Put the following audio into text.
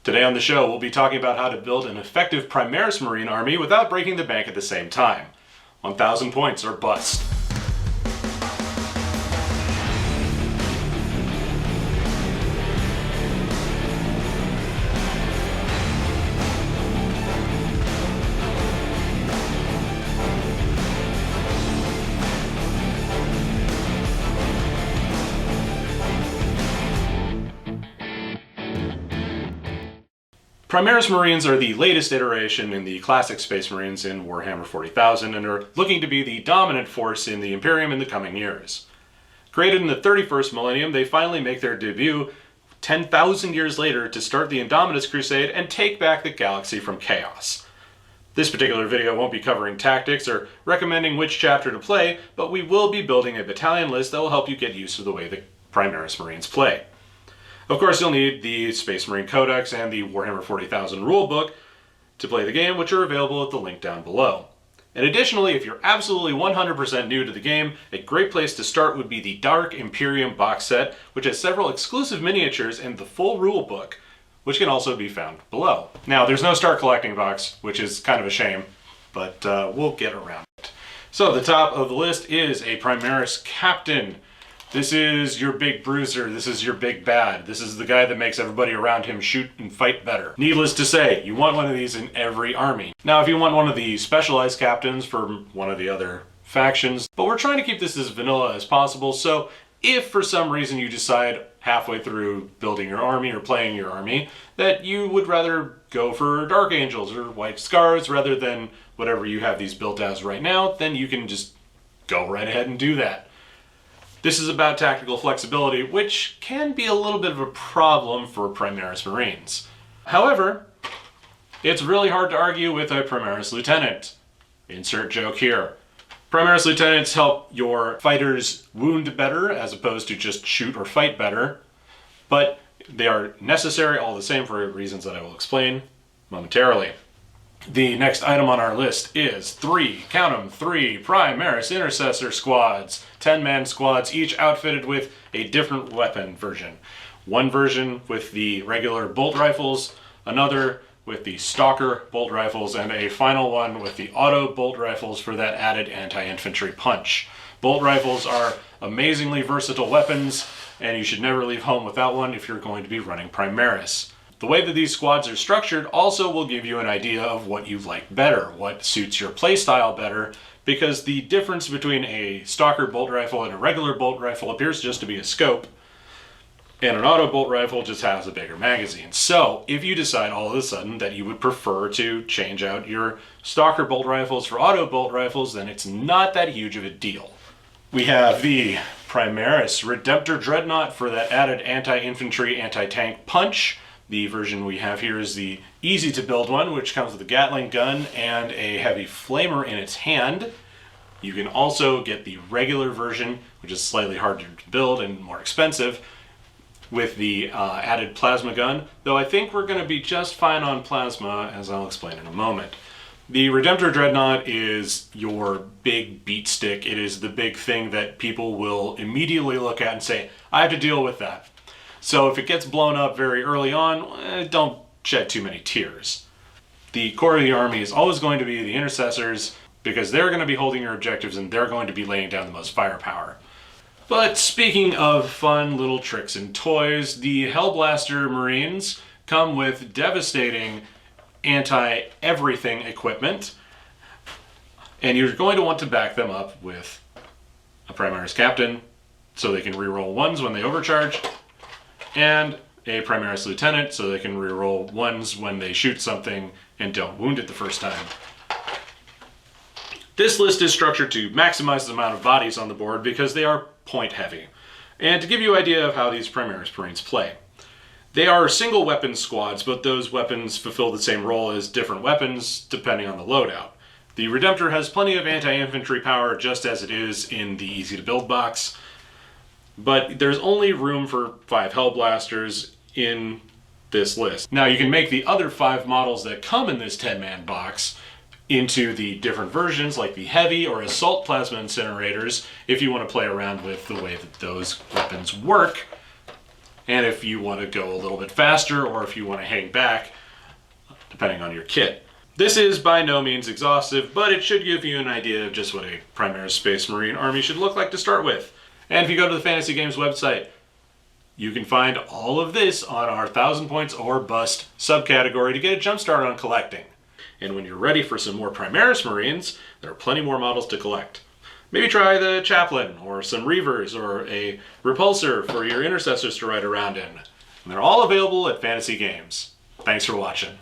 Today on the show, we'll be talking about how to build an effective Primaris Marine army without breaking the bank at the same time. 1,000 points or bust. Primaris Marines are the latest iteration in the classic Space Marines in Warhammer 40,000 and are looking to be the dominant force in the Imperium in the coming years. Created in the 31st millennium, they finally make their debut 10,000 years later to start the Indominus Crusade and take back the galaxy from chaos. This particular video won't be covering tactics or recommending which chapter to play, but we will be building a battalion list that will help you get used to the way the Primaris Marines play. Of course, you'll need the Space Marine Codex and the Warhammer 40,000 rulebook to play the game, which are available at the link down below. And additionally, if you're absolutely 100% new to the game, a great place to start would be the Dark Imperium box set, which has several exclusive miniatures and the full rulebook, which can also be found below. Now, there's no Start Collecting box, which is kind of a shame, but we'll get around it. So, the top of the list is a Primaris Captain. This is your big bruiser, this is your big bad, this is the guy that makes everybody around him shoot and fight better. Needless to say, you want one of these in every army. Now if you want one of the specialized captains for one of the other factions, but we're trying to keep this as vanilla as possible, so if for some reason you decide halfway through building your army or playing your army that you would rather go for Dark Angels or White Scars rather than whatever you have these built as right now, then you can just go right ahead and do that. This is about tactical flexibility, which can be a little bit of a problem for Primaris Marines. However, it's really hard to argue with a Primaris Lieutenant. Insert joke here. Primaris Lieutenants help your fighters wound better as opposed to just shoot or fight better, but they are necessary all the same for reasons that I will explain momentarily. The next item on our list is three Primaris Intercessor squads. 10-man squads, each outfitted with a different weapon version. One version with the regular bolt rifles, another with the Stalker bolt rifles, and a final one with the auto bolt rifles for that added anti-infantry punch. Bolt rifles are amazingly versatile weapons, and you should never leave home without one if you're going to be running Primaris. The way that these squads are structured also will give you an idea of what you like better, what suits your playstyle better, because the difference between a Stalker bolt rifle and a regular bolt rifle appears just to be a scope, and an auto bolt rifle just has a bigger magazine. So, if you decide all of a sudden that you would prefer to change out your Stalker bolt rifles for auto bolt rifles, then it's not that huge of a deal. We have the Primaris Redemptor Dreadnought for that added anti-infantry, anti-tank punch. The version we have here is the easy to build one, which comes with a Gatling gun and a heavy flamer in its hand. You can also get the regular version, which is slightly harder to build and more expensive, with the added plasma gun, though I think we're going to be just fine on plasma, as I'll explain in a moment. The Redemptor Dreadnought is your big beat stick. It is the big thing that people will immediately look at and say, I have to deal with that. So if it gets blown up very early on, don't shed too many tears. The core of the army is always going to be the intercessors because they're going to be holding your objectives and they're going to be laying down the most firepower. But speaking of fun little tricks and toys, the Hellblaster Marines come with devastating anti-everything equipment, and you're going to want to back them up with a Primaris Captain so they can reroll ones when they overcharge, and a Primaris Lieutenant so they can reroll ones when they shoot something and don't wound it the first time. This list is structured to maximize the amount of bodies on the board because they are point heavy. And to give you an idea of how these Primaris Marines play. They are single weapon squads, but those weapons fulfill the same role as different weapons depending on the loadout. The Redemptor has plenty of anti-infantry power just as it is in the easy to build box, but there's only room for 5 Hellblasters in this list. Now you can make the other 5 models that come in this 10-man box into the different versions like the heavy or assault plasma incinerators if you want to play around with the way that those weapons work. and if you want to go a little bit faster or if you want to hang back, depending on your kit. This is by no means exhaustive, but it should give you an idea of just what a Primaris Space Marine army should look like to start with. And if you go to the Fantasy Games website, you can find all of this on our 1,000 points or bust subcategory to get a jump start on collecting. And when you're ready for some more Primaris Marines, there are plenty more models to collect. Maybe try the Chaplain, or some Reavers, or a Repulsor for your Intercessors to ride around in. And they're all available at Fantasy Games. Thanks for watching.